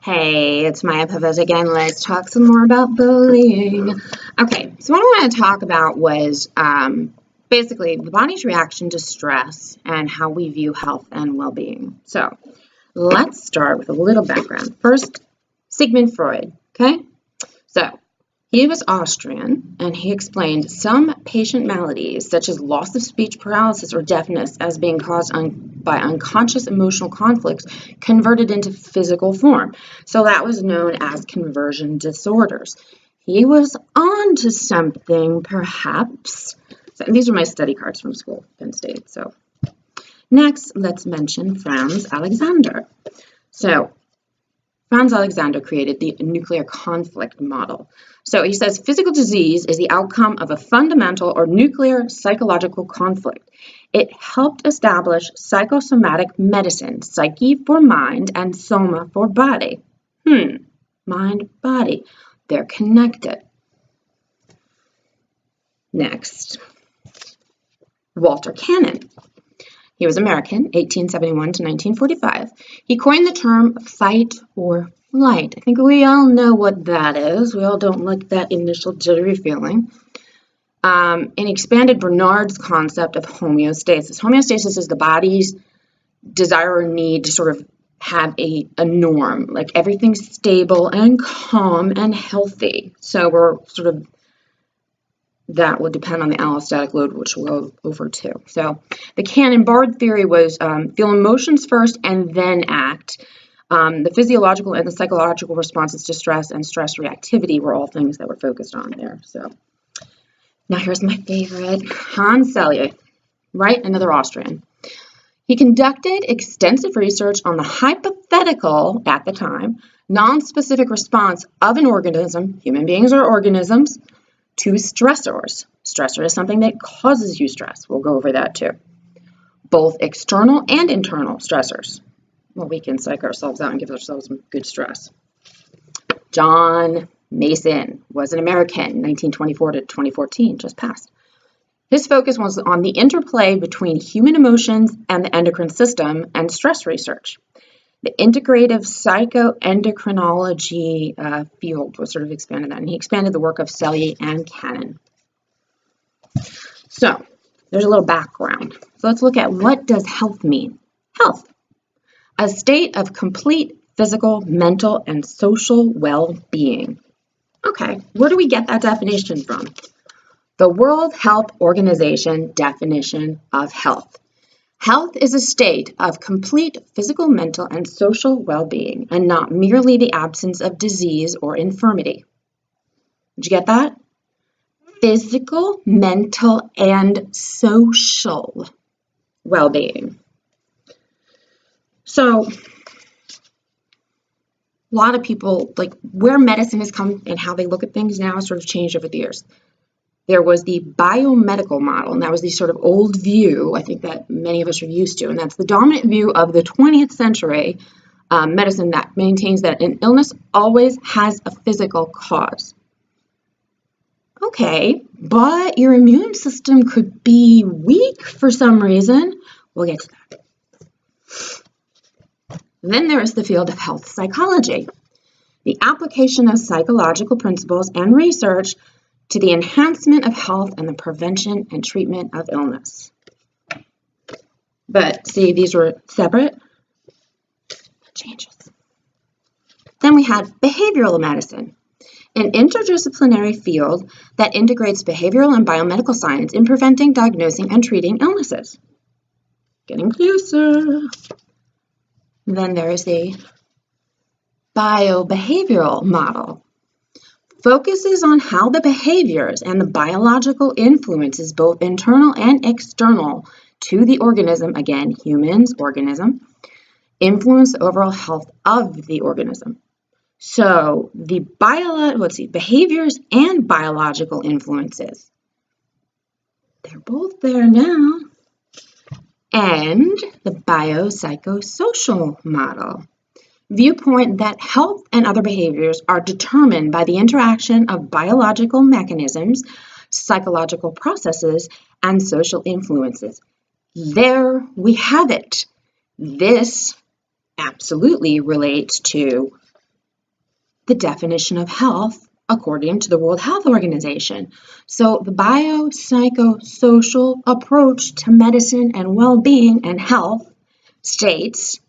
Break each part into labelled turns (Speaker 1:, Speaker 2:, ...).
Speaker 1: Hey, it's Maya Pavez again. Let's talk some more about bullying. Okay, so what I want to talk about was basically the body's reaction to stress and how we view health and well-being. So let's start with a little background. First, Sigmund Freud, okay? So he was Austrian, and he explained some patient maladies, such as loss of speech paralysis or deafness, as being caused by unconscious emotional conflicts converted into physical form. So that was known as conversion disorders. He was on to something, perhaps. So these are my study cards from school, Penn State. So next, let's mention Franz Alexander. So Franz Alexander created the nuclear conflict model. So he says physical disease is the outcome of a fundamental or nuclear psychological conflict. It helped establish psychosomatic medicine, psyche for mind and soma for body. Mind, body. They're connected. Next, Walter Cannon. He was American, 1871 to 1945. He coined the term fight or flight. I think we all know what that is. We all don't like that initial jittery feeling. And he expanded Bernard's concept of homeostasis. Homeostasis is the body's desire or need to sort of have a norm, like everything's stable and calm and healthy. So we're sort of, that would depend on the allostatic load, which we'll go over too. So the Cannon-Bard theory was feel emotions first and then act. The physiological and the psychological responses to stress and stress reactivity were all things that were focused on there. So now here's my favorite, Hans Selye, right? Another Austrian. He conducted extensive research on the hypothetical, at the time, non-specific response of an organism, human beings are organisms, to stressors. Stressor is something that causes you stress. We'll go over that too. Both external and internal stressors. Well, we can psych ourselves out and give ourselves some good stress. John Mason was an American, 1924 to 2014, just passed. His focus was on the interplay between human emotions and the endocrine system and stress research. The integrative psychoendocrinology field was sort of expanded that, and he expanded the work of Selye and Cannon. So there's a little background. So let's look at, what does health mean? Health, a state of complete physical, mental, and social well-being. Okay, where do we get that definition from? The World Health Organization definition of health. Health is a state of complete physical, mental, and social well-being, and not merely the absence of disease or infirmity. Did you get that? Physical, mental, and social well-being. So, a lot of people, like where medicine has come and how they look at things now has sort of changed over the years. There was the biomedical model, and that was the sort of old view, I think, that many of us are used to, and that's the dominant view of the 20th century medicine that maintains that an illness always has a physical cause. Okay, but your immune system could be weak for some reason. We'll get to that. Then there is the field of health psychology, the application of psychological principles and research to the enhancement of health and the prevention and treatment of illness. But see, these were separate changes. Then we had behavioral medicine, an interdisciplinary field that integrates behavioral and biomedical science in preventing, diagnosing, and treating illnesses. Getting closer. Then there is the biobehavioral model. Focuses on how the behaviors and the biological influences, both internal and external, to the organism, again, humans, organism, influence the overall health of the organism. So the behaviors and biological influences, they're both there now. And the biopsychosocial model. Viewpoint that health and other behaviors are determined by the interaction of biological mechanisms, psychological processes, and social influences. There we have it. This absolutely relates to the definition of health according to the World Health Organization. So the biopsychosocial approach to medicine and well-being and health states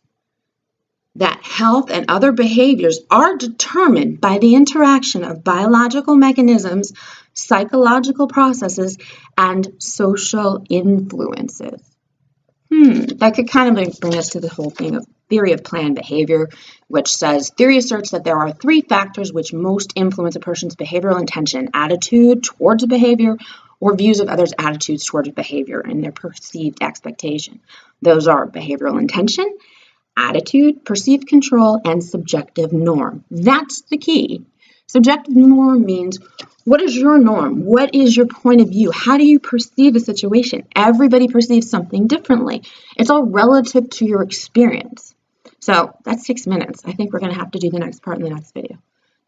Speaker 1: that health and other behaviors are determined by the interaction of biological mechanisms, psychological processes, and social influences. That could kind of bring us to the whole thing of theory of planned behavior, which says, theory asserts that there are 3 factors which most influence a person's behavioral intention: attitude towards a behavior, or views of others' attitudes towards a behavior and their perceived expectation. Those are behavioral intention, attitude, perceived control, and subjective norm. That's the key. Subjective norm means, what is your norm? What is your point of view? How do you perceive a situation? Everybody perceives something differently. It's all relative to your experience. So that's 6 minutes. I think we're going to have to do the next part in the next video.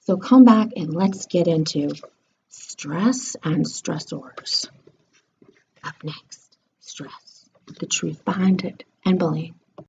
Speaker 1: So come back and let's get into stress and stressors. Up next, stress, the truth behind it, and bullying.